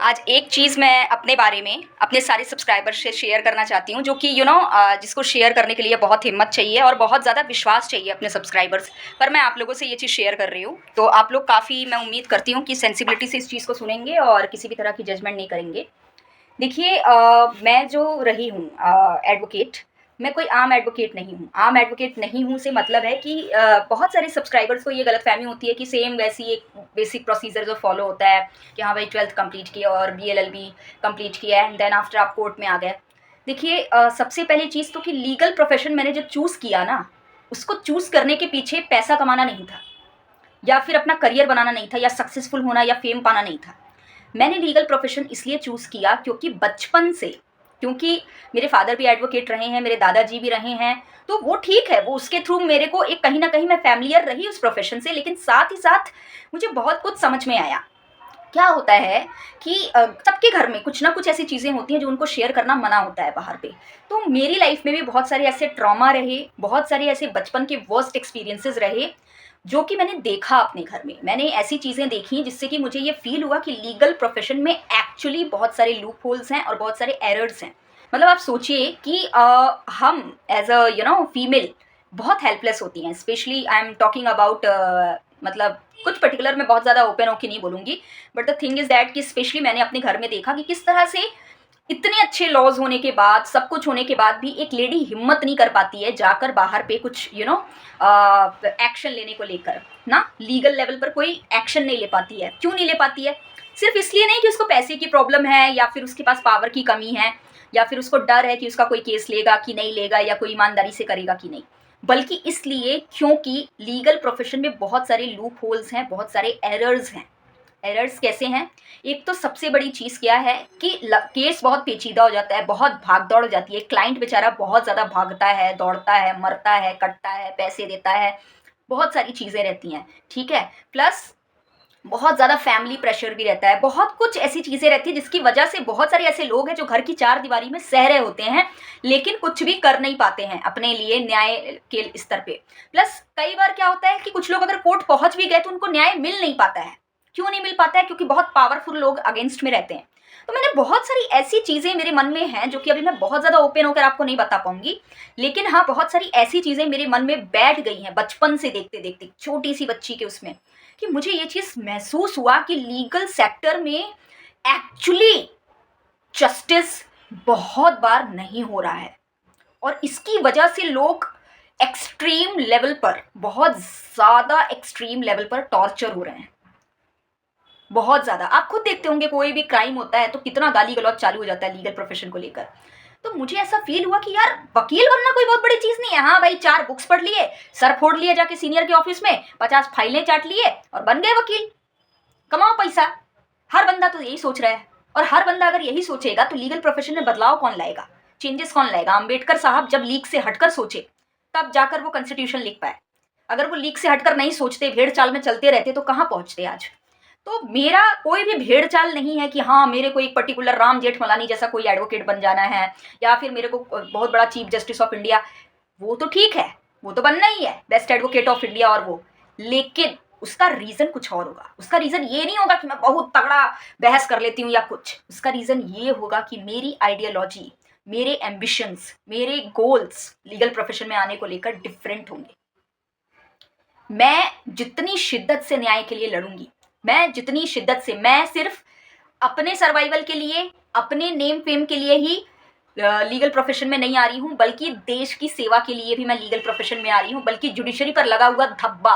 आज एक चीज़ मैं अपने बारे में अपने सारे सब्सक्राइबर से शेयर करना चाहती हूँ, जो कि जिसको शेयर करने के लिए बहुत हिम्मत चाहिए और बहुत ज़्यादा विश्वास चाहिए अपने सब्सक्राइबर्स पर। मैं आप लोगों से ये चीज़ शेयर कर रही हूँ, तो आप लोग काफ़ी, मैं उम्मीद करती हूँ कि सेंसिबिलिटी से इस चीज़ को सुनेंगे और किसी भी तरह की जजमेंट नहीं करेंगे। देखिए, मैं जो रही हूँ एडवोकेट, मैं कोई आम एडवोकेट नहीं हूँ। आम एडवोकेट नहीं हूँ से मतलब है कि बहुत सारे सब्सक्राइबर्स को ये गलतफ़हमी होती है कि सेम वैसी एक बेसिक प्रोसीजर जो फ़ॉलो होता है कि हाँ भाई 12th कंप्लीट किया और बीएलएलबी कंप्लीट किया एंड देन आफ्टर आप कोर्ट में आ गए। देखिए, सबसे पहली चीज़ तो कि लीगल प्रोफ़ेशन मैंने जब चूज़ किया ना, उसको चूज़ करने के पीछे पैसा कमाना नहीं था या फिर अपना करियर बनाना नहीं था या सक्सेसफुल होना या फ़ेम पाना नहीं था। मैंने लीगल प्रोफेशन इसलिए चूज़ किया क्योंकि बचपन से, क्योंकि मेरे फादर भी एडवोकेट रहे हैं, मेरे दादाजी भी रहे हैं, तो वो ठीक है, वो उसके थ्रू मेरे को एक कहीं न कहीं मैं फ़ैमिलियर रही उस प्रोफेशन से, लेकिन साथ ही साथ मुझे बहुत कुछ समझ में आया। क्या होता है कि सबके घर में कुछ ना कुछ ऐसी चीज़ें होती हैं जो उनको शेयर करना मना होता है बाहर पे। तो मेरी लाइफ़ में भी बहुत सारे ऐसे ट्रॉमा रहे, बहुत सारे ऐसे बचपन के वर्स्ट एक्सपीरियंसेस रहे, जो कि मैंने देखा अपने घर में। मैंने ऐसी चीज़ें देखी जिससे कि मुझे ये फ़ील हुआ कि लीगल प्रोफ़ेशन में एक्चुअली बहुत सारे लूप होल्स हैं और बहुत सारे एरर्स हैं। मतलब आप सोचिए कि हम एज़ अ फीमेल बहुत हेल्पलेस होती हैं। Specially I am talking about, मतलब कुछ पर्टिकुलर मैं बहुत ज़्यादा ओपन होके नहीं बोलूँगी, but the thing is that कि स्पेशली मैंने अपने घर में देखा कि किस तरह से इतने अच्छे लॉज़ होने के बाद, सब कुछ होने के बाद भी एक लेडी हिम्मत नहीं कर पाती है जाकर बाहर पे कुछ एक्शन लेने को लेकर, ना लीगल लेवल पर कोई एक्शन नहीं ले पाती है। क्यों नहीं ले पाती है? सिर्फ़ इसलिए नहीं कि उसको पैसे की प्रॉब्लम है या फिर उसके पास पावर की कमी है या फिर उसको डर है कि उसका कोई केस लेगा कि नहीं लेगा या कोई ईमानदारी से करेगा कि नहीं। बल्कि इसलिए क्योंकि लीगल प्रोफ़ेशन में बहुत सारे लूप होल्स हैं, बहुत सारे एरर्स हैं। एरर्स कैसे हैं? एक तो सबसे बड़ी चीज़ क्या है कि केस बहुत पेचीदा हो जाता है, बहुत भाग-दौड़ हो जाती है। क्लाइंट बेचारा बहुत ज़्यादा भागता है, दौड़ता है, मरता है, कटता है, पैसे देता है, बहुत सारी चीज़ें रहती हैं, ठीक है? प्लस बहुत ज़्यादा फैमिली प्रेशर भी रहता है, बहुत कुछ ऐसी चीज़ें रहती हैं जिसकी वजह से बहुत सारे ऐसे लोग हैं जो घर की चारदीवारी में सह रहे होते हैं, लेकिन कुछ भी कर नहीं पाते हैं अपने लिए न्याय के स्तर पे। प्लस कई बार क्या होता है कि कुछ लोग अगर कोर्ट पहुँच भी गए तो उनको न्याय मिल नहीं पाता है। क्यों नहीं मिल पाता है? क्योंकि बहुत पावरफुल लोग अगेंस्ट में रहते हैं। तो मैंने बहुत सारी ऐसी चीज़ें मेरे मन में हैं जो कि अभी मैं बहुत ज़्यादा ओपन होकर आपको नहीं बता पाऊँगी। लेकिन हाँ, बहुत सारी ऐसी चीज़ें मेरे मन में बैठ गई हैं बचपन से देखते-देखते, छोटी-सी बच्ची के उसमें, कि मुझे ये चीज़ महसूस हुआ कि लीगल सेक्टर में एक्चुअली जस्टिस बहुत बार नहीं हो रहा है और इसकी वजह से लोग एक्सट्रीम लेवल पर, बहुत ज़्यादा एक्सट्रीम लेवल पर टॉर्चर हो रहे हैं। बहुत ज़्यादा। आप खुद देखते होंगे कोई भी क्राइम होता है तो कितना गाली-गलौज चालू हो जाता है लीगल प्रोफ़ेशन को लेकर। तो मुझे ऐसा फ़ील हुआ कि यार वकील बनना कोई बहुत बड़ी चीज़ नहीं है। हाँ भाई, 4 बुक्स पढ़ लिए, सर फोड़ लिए जाके सीनियर के ऑफ़िस में, 50 फाइलें चाट लिए और बन गए वकील। कमाओ पैसा। हर बंदा तो यही सोच रहा है और हर बंदा अगर यही सोचेगा तो लीगल प्रोफ़ेशन में बदलाव कौन लाएगा? चेंजेस कौन लाएगा? अम्बेडकर साहब जब लीग से हटकर सोचे, तब जाकर वो कॉन्स्टिट्यूशन लिख पाए। अगर वो लीग से हटकर नहीं सोचते, भेड़-चाल में चलते रहते तो कहाँ पहुँचते आज? तो मेरा कोई भी भेड़-चाल नहीं है कि हाँ, मेरे को एक पर्टिकुलर राम जेठमलानी जैसा कोई एडवोकेट बन जाना है या फिर मेरे को बहुत बड़ा चीफ जस्टिस ऑफ इंडिया, वो तो ठीक है, वो तो बनना ही है, बेस्ट एडवोकेट ऑफ इंडिया और वो। लेकिन उसका रीज़न कुछ और होगा। उसका रीज़न ये नहीं होगा कि मैं बहुत तगड़ा बहस कर लेती हूँ या कुछ। उसका रीज़न ये होगा कि मेरी आइडियोलॉजी, मेरे एम्बिशंस, मेरे गोल्स लीगल प्रोफ़ेशन में आने को लेकर डिफरेंट होंगे। मैं जितनी शिद्दत से न्याय के लिए लड़ूँगी, मैं जितनी शिद्दत से, मैं सिर्फ़ अपने सर्वाइवल के लिए, अपने नेम फेम के लिए ही लीगल प्रोफ़ेशन में नहीं आ रही हूँ, बल्कि देश की सेवा के लिए भी मैं लीगल प्रोफ़ेशन में आ रही हूँ, बल्कि जुडिशरी पर लगा हुआ धब्बा,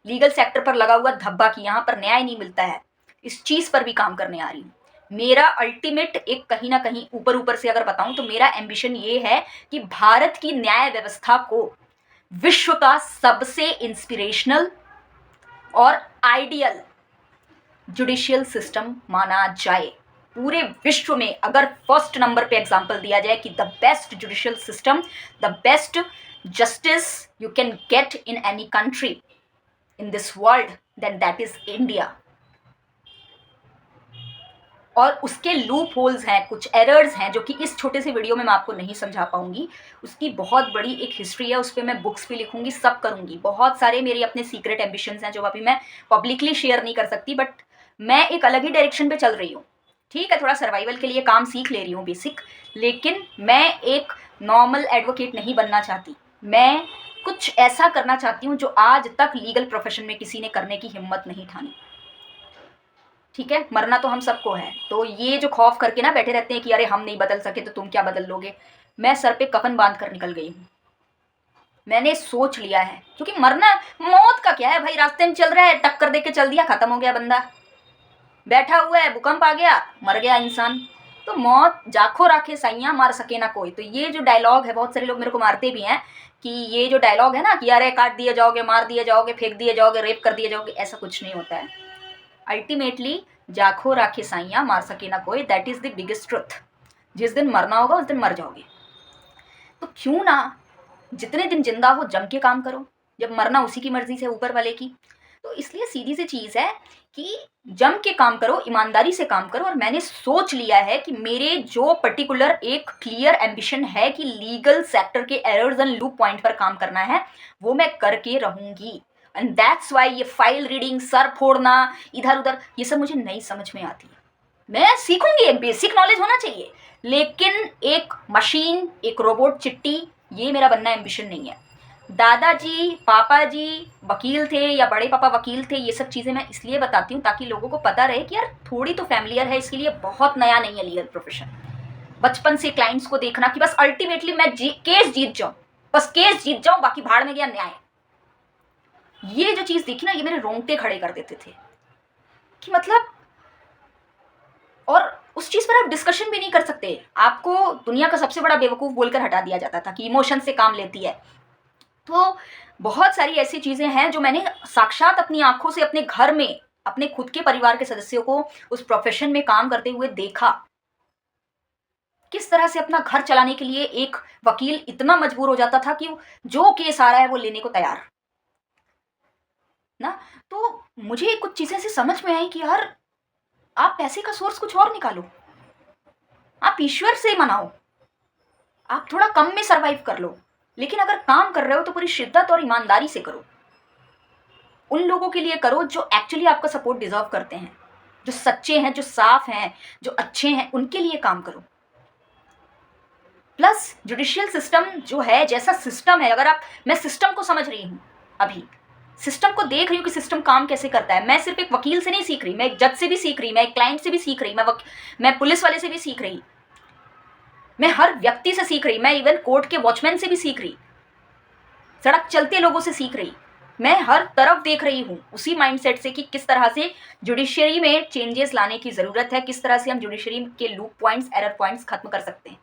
लीगल सेक्टर पर लगा हुआ धब्बा कि यहाँ पर न्याय नहीं मिलता है, इस चीज़ पर भी काम करने आ रही हूँ। मेरा अल्टीमेट एक कहीं न कहीं ऊपर-ऊपर से अगर बताऊँ तो मेरा एम्बिशन ये है कि भारत की न्याय व्यवस्था को विश्व का सबसे इंस्पिरेशनल और आइडियल जुडिशियल सिस्टम माना जाए। पूरे विश्व में अगर फर्स्ट नंबर पे एग्जांपल दिया जाए कि the best judicial system, the best justice you can get in any country in this world, then that is India. और उसके लूप होल्स हैं, कुछ एरर्स हैं जो कि इस छोटे से वीडियो में मैं आपको नहीं समझा पाऊंगी। उसकी बहुत बड़ी एक हिस्ट्री है, उस पर मैं बुक्स भी लिखूंगी, सब करूंगी। बहुत सारे मेरे अपने सीक्रेट एम्बिशंस हैं जो अभी मैं पब्लिकली शेयर नहीं कर सकती, बट मैं एक अलग ही डायरेक्शन पे चल रही हूँ। ठीक है, थोड़ा सर्वाइवल के लिए काम सीख ले रही हूँ बेसिक, लेकिन मैं एक नॉर्मल एडवोकेट नहीं बनना चाहती। मैं कुछ ऐसा करना चाहती हूँ जो आज तक लीगल प्रोफेशन में किसी ने करने की हिम्मत नहीं ठानी। ठीक है, मरना तो हम सबको है, तो ये जो खौफ करके ना बैठे रहते हैं कि अरे हम नहीं बदल सके तो तुम क्या बदल लोगे, मैं सर पे कफन बांध कर निकल गई हूँ। मैंने सोच लिया है, क्योंकि मरना, मौत का क्या है भाई, रास्ते में चल रहा है, टक्कर दे के चल दिया, खत्म हो गया बंदा। बैठा हुआ है, भूकंप आ गया, मर गया इंसान। तो मौत जाखो राखे साइयाँ, मार सके ना कोई। तो ये जो डायलॉग है, बहुत सारे लोग मेरे को मारते भी हैं कि ये जो डायलॉग है ना कि अरे काट दिए जाओगे, मार दिए जाओगे, फेंक दिए जाओगे, रेप कर दिए जाओगे, ऐसा कुछ नहीं होता है। अल्टीमेटली जाखो राखे साइयाँ, मार सके ना कोई, that is the biggest truth. जिस दिन मरना होगा उस दिन मर जाओगे। तो क्यों ना जितने दिन जिंदा हो जम के काम करो, जब मरना उसी की मर्जी से, ऊपर वाले की। तो इसलिए सीधी सी चीज़ है कि जम के काम करो, ईमानदारी से काम करो। और मैंने सोच लिया है कि मेरे जो पर्टिकुलर एक क्लियर एम्बिशन है कि लीगल सेक्टर के एरर्स एंड लूप पॉइंट पर काम करना है, वो मैं करके रहूंगी। एंड दैट्स वाई ये फाइल रीडिंग, सर फोड़ना इधर उधर, ये सब मुझे नहीं समझ में आती है। मैं सीखूंगी, एक बेसिक नॉलेज होना चाहिए, लेकिन एक मशीन, एक रोबोट चिट्टी, ये मेरा बनना एम्बिशन नहीं है। दादाजी, पापा जी वकील थे या बड़े पापा वकील थे, ये सब चीज़ें मैं इसलिए बताती हूँ ताकि लोगों को पता रहे कि यार थोड़ी तो फैमिलियर है, इसके लिए बहुत नया नहीं है लीगल प्रोफेशन। बचपन से क्लाइंट्स को देखना कि बस अल्टीमेटली मैं केस जीत जाऊँ, बस केस जीत जाऊँ, बाकी भाड़ में गया न्याय। ये जो चीज़ देखी ना, ये मेरे रोंगटे खड़े कर देते थे कि मतलब, और उस चीज़ पर आप डिस्कशन भी नहीं कर सकते। आपको दुनिया का सबसे बड़ा बेवकूफ़ बोलकर हटा दिया जाता था कि इमोशन से काम लेती है। तो बहुत सारी ऐसी चीज़ें हैं जो मैंने साक्षात अपनी आँखों से अपने घर में, अपने खुद के परिवार के सदस्यों को उस प्रोफ़ेशन में काम करते हुए देखा। किस तरह से अपना घर चलाने के लिए एक वकील इतना मजबूर हो जाता था कि जो केस आ रहा है वो लेने को तैयार ना। तो मुझे कुछ चीज़ें ऐसी समझ में आई कि यार आप पैसे का सोर्स कुछ और निकालो, आप ईश्वर से मनाओ, आप थोड़ा कम में सरवाइव कर लो, लेकिन अगर काम कर रहे हो तो पूरी शिद्दत और ईमानदारी से करो। उन लोगों के लिए करो जो एक्चुअली आपका सपोर्ट डिजर्व करते हैं, जो सच्चे हैं, जो साफ हैं, जो अच्छे हैं, उनके लिए काम करो। प्लस जुडिशियल सिस्टम जो है, जैसा सिस्टम है, अगर आप, मैं सिस्टम को समझ रही हूँ, अभी सिस्टम को देख रही हूँ कि सिस्टम काम कैसे करता है। मैं सिर्फ एक वकील से नहीं सीख रही, मैं एक जज से भी सीख रही, मैं एक क्लाइंट से भी सीख रही, मैं पुलिस वाले से भी सीख रही, मैं हर व्यक्ति से सीख रही, मैं इवन कोर्ट के वॉचमैन से भी सीख रही, सड़क चलते लोगों से सीख रही। मैं हर तरफ देख रही हूँ उसी माइंडसेट से कि किस तरह से जुडिशरी में चेंजेस लाने की ज़रूरत है, किस तरह से हम जुडिशरी के लूप पॉइंट्स, एरर पॉइंट्स खत्म कर सकते हैं।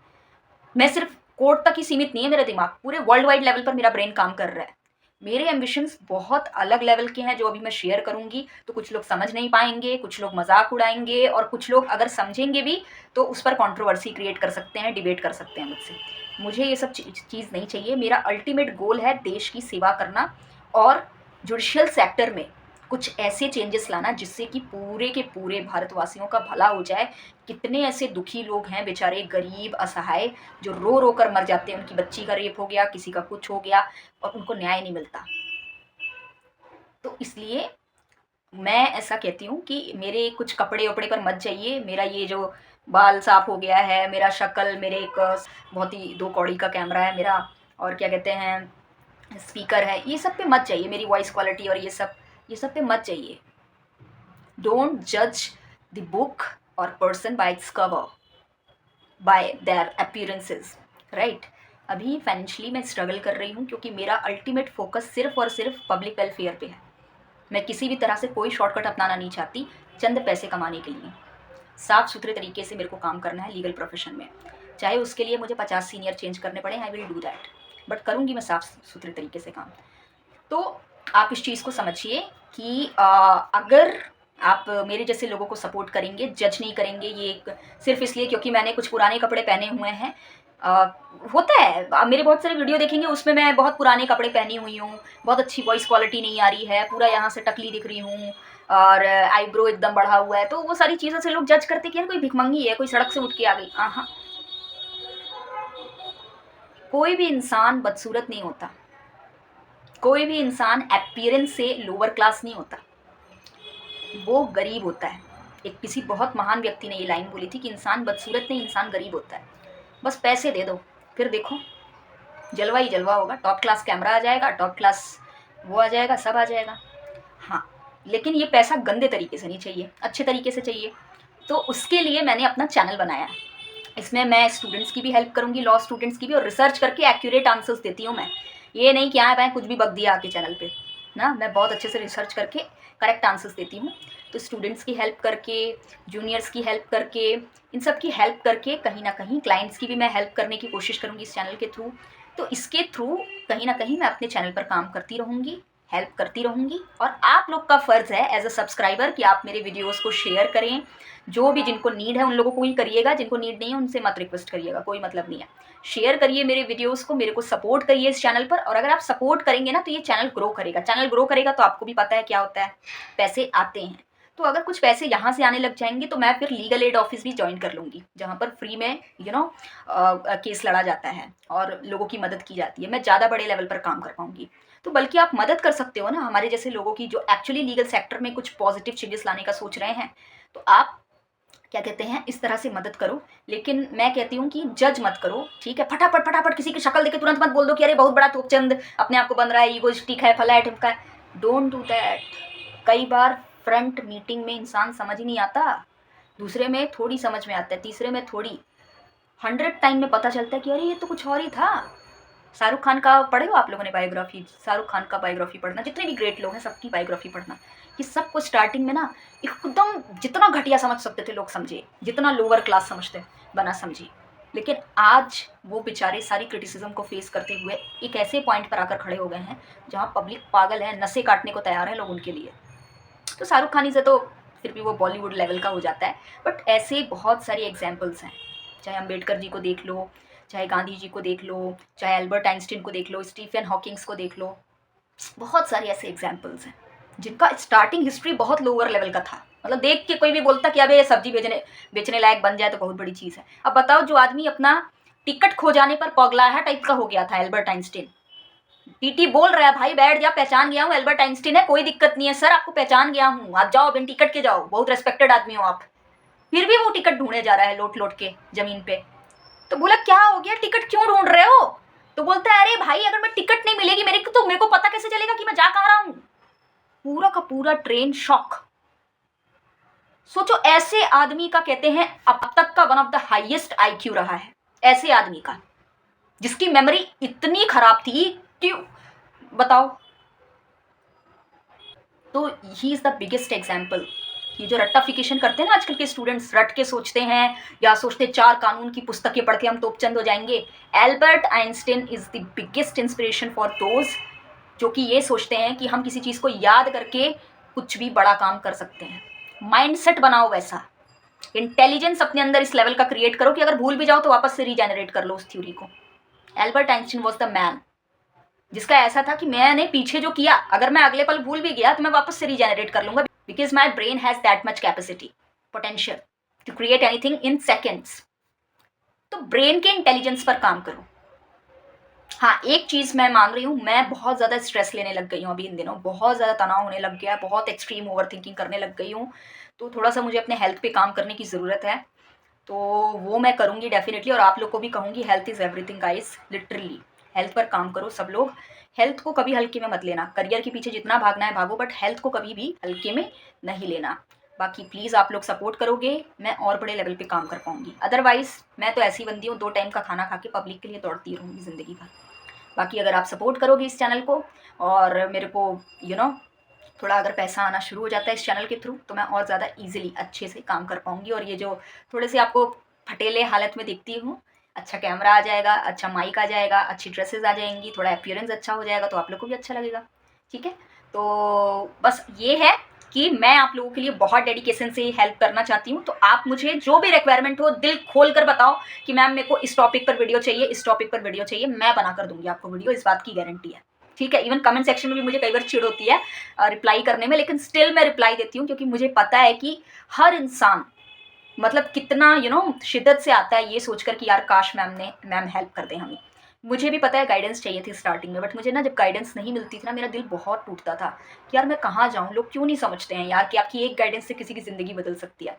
मैं सिर्फ कोर्ट तक ही सीमित नहीं है मेरा दिमाग, पूरे वर्ल्ड वाइड लेवल पर मेरा ब्रेन काम कर रहा है। मेरे एम्बिशंस बहुत अलग लेवल के हैं जो अभी मैं शेयर करूंगी, तो कुछ लोग समझ नहीं पाएंगे, कुछ लोग मजाक उड़ाएंगे, और कुछ लोग अगर समझेंगे भी तो उस पर कंट्रोवर्सी क्रिएट कर सकते हैं, डिबेट कर सकते हैं मुझसे। मुझे ये सब चीज़ नहीं चाहिए। मेरा अल्टीमेट गोल है देश की सेवा करना और जुडिशियल सेक्टर में कुछ ऐसे चेंजेस लाना जिससे कि पूरे के पूरे भारतवासियों का भला हो जाए। कितने ऐसे दुखी लोग हैं बेचारे, गरीब, असहाय, जो रो रो कर मर जाते हैं, उनकी बच्ची का रेप हो गया, किसी का कुछ हो गया, और उनको न्याय नहीं मिलता। तो इसलिए मैं ऐसा कहती हूँ कि मेरे कुछ कपड़े वपड़े पर मत जाइए। मेरा ये जो बाल साफ हो गया है, मेरा शक्ल, मेरे एक बहुत ही 2 कौड़ी का कैमरा है मेरा, और क्या कहते हैं, स्पीकर है, ये सब पे मत जाइए। मेरी वॉइस क्वालिटी और ये सब पे मत जाइए। डोंट जज द बुक और person by its cover, bye there appearances, right. अभी फाइनेंशियली मैं स्ट्रगल कर रही हूँ क्योंकि मेरा अल्टीमेट फोकस सिर्फ और सिर्फ पब्लिक वेलफेयर पे है। मैं किसी भी तरह से कोई शॉर्टकट अपनाना नहीं चाहती चंद पैसे कमाने के लिए। साफ सुथरे तरीके से मेरे को काम करना है लीगल प्रोफेशन में, चाहे उसके लिए मुझे 50 सीनियर चेंज करने पड़े, I will do that, but करूँगी मैं साफ सुथरे तरीके से काम। तो आप इस चीज़ को समझिए कि अगर आप मेरे जैसे लोगों को सपोर्ट करेंगे, जज नहीं करेंगे ये एक सिर्फ इसलिए क्योंकि मैंने कुछ पुराने कपड़े पहने हुए हैं। होता है, आप मेरे बहुत सारे वीडियो देखेंगे उसमें मैं बहुत पुराने कपड़े पहनी हुई हूँ, बहुत अच्छी वॉइस क्वालिटी नहीं आ रही है, पूरा यहाँ से टकली दिख रही हूँ, और आईब्रो एकदम बढ़ा हुआ है, तो वो सारी चीज़ों से लोग जज करते कि यार कोई भिखमंगी है, कोई सड़क से उठ के आ गई। हाँ, कोई भी इंसान बदसूरत नहीं होता, कोई भी इंसान अपीयरेंस से लोअर क्लास नहीं होता, वो गरीब होता है। एक किसी बहुत महान व्यक्ति ने ये लाइन बोली थी कि इंसान बदसूरत नहीं, इंसान गरीब होता है। बस पैसे दे दो, फिर देखो जलवा ही जलवा होगा। टॉप क्लास कैमरा आ जाएगा, टॉप क्लास वो आ जाएगा, सब आ जाएगा। हाँ, लेकिन ये पैसा गंदे तरीके से नहीं चाहिए, अच्छे तरीके से चाहिए। तो उसके लिए मैंने अपना चैनल बनाया है। इसमें मैं स्टूडेंट्स की भी हेल्प करूँगी, लॉ स्टूडेंट्स की भी, और रिसर्च करके एक्यूरेट आंसर्स देती हूँ मैं। ये नहीं कि आए कुछ भी बक दिया आके चैनल पे ना, मैं बहुत अच्छे से रिसर्च करके करेक्ट आंसर्स देती हूँ। तो स्टूडेंट्स की हेल्प करके, जूनियर्स की हेल्प करके, इन सब की हेल्प करके, कहीं ना कहीं क्लाइंट्स की भी मैं हेल्प करने की कोशिश करूँगी इस चैनल के थ्रू। तो इसके थ्रू कहीं ना कहीं मैं अपने चैनल पर काम करती रहूँगी, हेल्प करती रहूँगी। और आप लोग का फ़र्ज़ है एज अ सब्सक्राइबर कि आप मेरे वीडियोज़ को शेयर करें। जो भी जिनको नीड है उन लोगों को ही करिएगा, जिनको नीड नहीं है उनसे मत रिक्वेस्ट करिएगा, कोई मतलब नहीं है। शेयर करिए मेरे वीडियोज़ को, मेरे को सपोर्ट करिए इस चैनल पर। और अगर आप सपोर्ट करेंगे ना तो ये चैनल ग्रो करेगा। चैनल ग्रो करेगा तो आपको भी पता है क्या होता है, पैसे आते हैं। तो अगर कुछ पैसे यहाँ से आने लग जाएंगे तो मैं फिर लीगल एड ऑफिस भी ज्वाइन कर लूँगी, जहाँ पर फ्री में केस लड़ा जाता है और लोगों की मदद की जाती है। मैं ज़्यादा बड़े लेवल पर काम कर पाऊँगी। तो बल्कि आप मदद कर सकते हो ना हमारे जैसे लोगों की, जो एक्चुअली लीगल सेक्टर में कुछ पॉजिटिव चेंजेस लाने का सोच रहे हैं। तो आप क्या कहते हैं, इस तरह से मदद करो। लेकिन मैं कहती हूँ कि जज मत करो, ठीक है। फटाफट फटाफट किसी की शक्ल देखे तुरंत मत बोल दो कि अरे बहुत बड़ा तोपचंद अपने आप को बन रहा है, ईगोइस्टिक है, फला है, ढिमका है। Don't do that. कई बार फ्रंट मीटिंग में इंसान समझ ही नहीं आता, दूसरे में थोड़ी समझ में आता है, तीसरे में थोड़ी, 100 टाइम में पता चलता है कि अरे ये तो कुछ और ही था। शाहरुख खान का पढ़े हो आप लोगों ने बायोग्राफी? शाहरुख खान का बायोग्राफी पढ़ना, जितने भी ग्रेट लोग हैं सबकी बायोग्राफी पढ़ना। कि सबको स्टार्टिंग में ना एकदम जितना घटिया समझ सकते थे लोग समझे, जितना लोअर क्लास समझते बना समझे। लेकिन आज वो बेचारे सारी क्रिटिसिज्म को फेस करते हुए एक ऐसे पॉइंट पर आकर खड़े हो गए हैं जहाँ पब्लिक पागल है, नसें काटने को तैयार है लोग उनके लिए। तो शाहरुख खानी से तो फिर भी वो बॉलीवुड लेवल का हो जाता है, बट ऐसे बहुत सारी एग्जाम्पल्स हैं। चाहे अम्बेडकर जी को देख लो, चाहे गांधी जी को देख लो, चाहे एल्बर्ट आइंस्टीन को देख लो, स्टीफन हॉकिंग्स को देख लो। बहुत सारे ऐसे एग्जाम्पल्स हैं जिनका स्टार्टिंग हिस्ट्री बहुत लोअर लेवल का था। मतलब देख के कोई भी बोलता कि अबे ये सब्जी बेचने लायक बन जाए तो बहुत बड़ी चीज़ है। अब बताओ, जो आदमी अपना टिकट खो जाने पर पगलाहा टाइप का हो गया था, एल्बर्ट आइंस्टीन। टीटी बोल रहा है भाई बैठ जा, पहचान गया हूँ एल्बर्ट आइंस्टीन है, कोई दिक्कत नहीं है सर, आपको पहचान गया हूँ, आप जाओ बिन टिकट के जाओ, बहुत रेस्पेक्टेड आदमी हो आप। फिर भी वो टिकट ढूंढने जा रहा है लोट लोट के जमीन पे। तो बोला क्या हो गया, टिकट क्यों ढूंढ रहे हो? तो बोलता है अरे भाई अगर मैं टिकट नहीं मिलेगी मेरे को तो मेरे को पता कैसे चलेगा कि मैं जा कहाँ रहा हूँ। पूरा का पूरा ट्रेन शॉक। सोचो, ऐसे आदमी का कहते हैं अब तक का one of the highest IQ रहा है, ऐसे आदमी का जिसकी मेमोरी इतनी खराब थी कि बताओ। तो he is the biggest example. ये जो रट्टाफिकेशन करते हैं ना आजकल के स्टूडेंट्स, रट के सोचते हैं या सोचते 4 कानून की पुस्तकें पढ़ के हम तोपचंद हो जाएंगे। Albert Einstein is the biggest inspiration for those जो कि ये सोचते हैं कि हम किसी चीज़ को याद करके कुछ भी बड़ा काम कर सकते हैं। माइंडसेट बनाओ वैसा, इंटेलिजेंस अपने अंदर इस लेवल का क्रिएट करो कि अगर भूल भी जाओ तो वापस से रीजेनरेट कर लो उस थ्योरी को। Albert Einstein was the man जिसका ऐसा था कि मैंने पीछे जो किया अगर मैं अगले पल भूल भी गया तो मैं वापस से रीजेनरेट कर लूंगा, because my brain has that much capacity, potential to create anything in seconds. तो ब्रेन के इंटेलिजेंस पर काम करो। हाँ, एक चीज़ मैं मान रही हूँ, मैं बहुत ज़्यादा स्ट्रेस लेने लग गई हूँ अभी इन दिनों, बहुत ज़्यादा तनाव होने लग गया है, बहुत एक्सट्रीम ओवर थिंकिंग करने लग गई हूँ। तो थोड़ा सा मुझे अपने हेल्थ पे काम करने की ज़रूरत है, तो वो मैं करूँगी डेफिनेटली। और आप लोग को भी कहूँगी, health is everything guys, literally health पर काम करो सब लोग। हेल्थ को कभी हल्के में मत लेना, करियर के पीछे जितना भागना है भागो, बट हेल्थ को कभी भी हल्के में नहीं लेना। बाकी प्लीज़ आप लोग सपोर्ट करोगे, मैं और बड़े लेवल पे काम कर पाऊँगी। अदरवाइज़ मैं तो ऐसी बंदी हूँ, 2 टाइम का खाना खा के पब्लिक के लिए दौड़ती रहूँगी ज़िंदगी भर। बाकी अगर आप सपोर्ट करोगे इस चैनल को और मेरे को थोड़ा अगर पैसा आना शुरू हो जाता है इस चैनल के थ्रू, तो मैं और ज़्यादा ईजिली अच्छे से काम कर पाऊँगी। और ये जो थोड़े से आपको फटेले हालत में दिखती हूँ, अच्छा कैमरा आ जाएगा, अच्छा माइक आ जाएगा, अच्छी ड्रेसेस आ जाएंगी, थोड़ा अपीयरेंस अच्छा हो जाएगा तो आप लोग को भी अच्छा लगेगा, ठीक है। तो बस ये है कि मैं आप लोगों के लिए बहुत डेडिकेशन से हेल्प करना चाहती हूँ। तो आप मुझे जो भी रिक्वायरमेंट हो दिल खोल कर बताओ कि मैम मेरे को इस टॉपिक पर वीडियो चाहिए, इस टॉपिक पर वीडियो चाहिए, मैं बना कर दूंगी आपको वीडियो, इस बात की गारंटी है, ठीक है। इवन कमेंट सेक्शन में भी मुझे कई बार चिढ़ होती है रिप्लाई करने में, लेकिन स्टिल मैं रिप्लाई देती हूँ क्योंकि मुझे पता है कि हर इंसान मतलब कितना शिद्दत से आता है ये सोचकर कि यार काश मैम हेल्प कर दें हमें। मुझे भी पता है गाइडेंस चाहिए थी स्टार्टिंग में, बट मुझे ना जब गाइडेंस नहीं मिलती थी ना, मेरा दिल बहुत टूटता था कि यार मैं कहाँ जाऊँ, लोग क्यों नहीं समझते हैं यार कि आपकी एक गाइडेंस से किसी की ज़िंदगी बदल सकती है।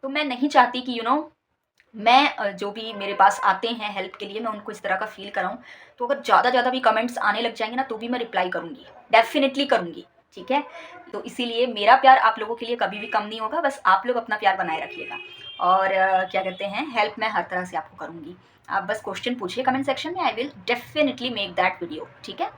तो मैं नहीं चाहती कि मैं जो भी मेरे पास आते हैं हेल्प के लिए मैं उनको इस तरह का फ़ील कराऊँ। तो अगर ज़्यादा भी कमेंट्स आने लग जाएँगे ना, तो भी मैं रिप्लाई करूँगी, डेफ़िनिटली करूँगी, ठीक है? तो इसीलिए मेरा प्यार आप लोगों के लिए कभी भी कम नहीं होगा, बस आप लोग अपना प्यार बनाए रखिएगा। और क्या कहते हैं, हेल्प मैं हर तरह से आपको करूँगी। आप बस क्वेश्चन पूछिए कमेंट सेक्शन में, I will definitely make that video, ठीक है?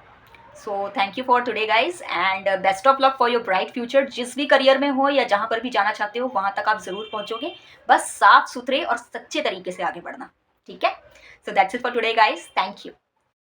So thank you for today guys and best of luck for your bright future. जिस भी करियर में हो या जहाँ पर भी जाना चाहते हो वहाँ तक आप ज़रूर पहुँचोगे, बस साफ सुथरे और सच्चे तरीके से आगे बढ़ना, ठीक है? So that's it for today guys, thank you.